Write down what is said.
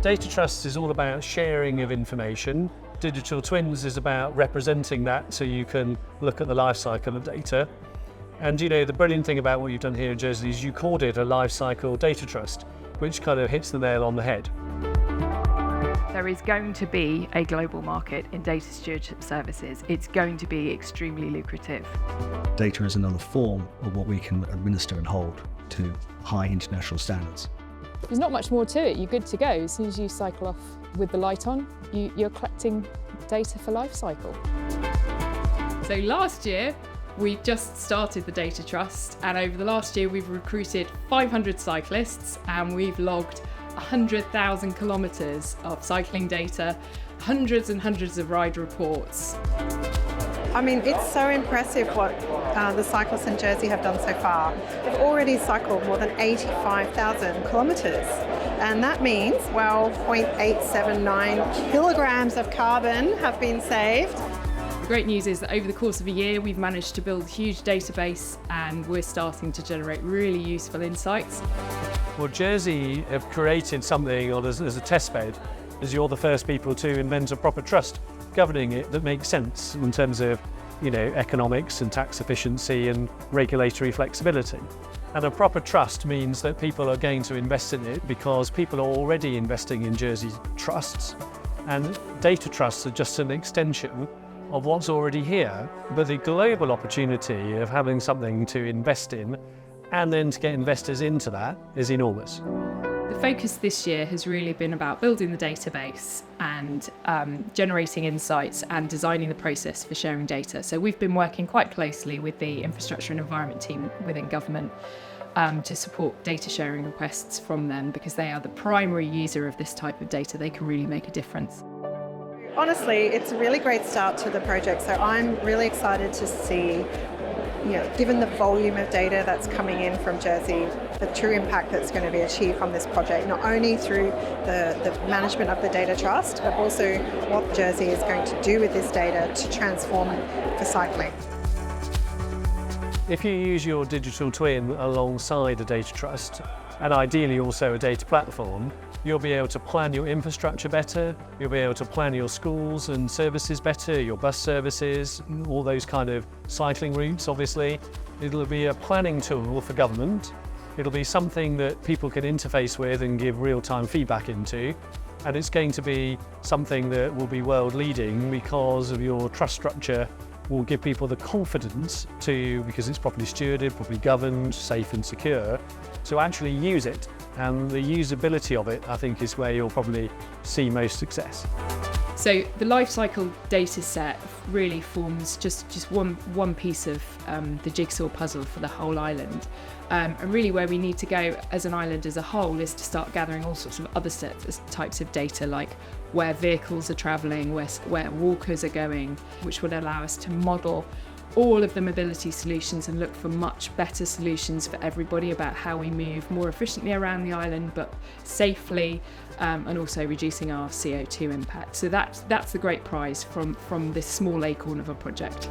Data trust is all about sharing of information. Digital twins is about representing that so you can look at the life cycle of data. And the brilliant thing about what you've done here in Jersey is you called it a LifeCycle data trust, which kind of hits the nail on the head. There is going to be a global market in data stewardship services. It's going to be extremely lucrative. Data is another form of what we can administer and hold to high international standards. There's not much more to it. You're good to go. As soon as you cycle off with the light on, you're collecting data for LifeCycle. So last year, we just started the Data Trust, and over the last year we've recruited 500 cyclists and we've logged 100,000 kilometres of cycling data, hundreds and hundreds of ride reports. I mean, it's so impressive what the cyclists in Jersey have done so far. They've already cycled more than 85,000 kilometres, and that means, 0.879 kilograms of carbon have been saved. The great news is that over the course of a year, we've managed to build a huge database and we're starting to generate really useful insights. Well, Jersey have created something, or as a test bed, as you're the first people to invent a proper trust governing it that makes sense in terms of, economics and tax efficiency and regulatory flexibility. And a proper trust means that people are going to invest in it because people are already investing in Jersey trusts, and data trusts are just an extension of what's already here. But the global opportunity of having something to invest in and then to get investors into that is enormous. The focus this year has really been about building the database and generating insights and designing the process for sharing data. So we've been working quite closely with the infrastructure and environment team within government to support data sharing requests from them, because they are the primary user of this type of data. They can really make a difference. Honestly, it's a really great start to the project, so I'm really excited to see, given the volume of data that's coming in from Jersey, the true impact that's going to be achieved from this project, not only through the management of the data trust, but also what Jersey is going to do with this data to transform for cycling. If you use your digital twin alongside a data trust, and ideally also a data platform, you'll be able to plan your infrastructure better, you'll be able to plan your schools and services better, your bus services, all those kind of cycling routes, obviously. It'll be a planning tool for government. It'll be something that people can interface with and give real-time feedback into. And it's going to be something that will be world-leading because of your trust structure will give people the confidence to, because it's properly stewarded, properly governed, safe and secure, to actually use it. And the usability of it, I think, is where you'll probably see most success. So the LifeCycle data set really forms just one piece of the jigsaw puzzle for the whole island. And really where we need to go as an island as a whole is to start gathering all sorts of other types of data, like where vehicles are travelling, where walkers are going, which would allow us to model all of the mobility solutions and look for much better solutions for everybody about how we move more efficiently around the island, but safely, and also reducing our CO2 impact. So that's the great prize from this small acorn of a project.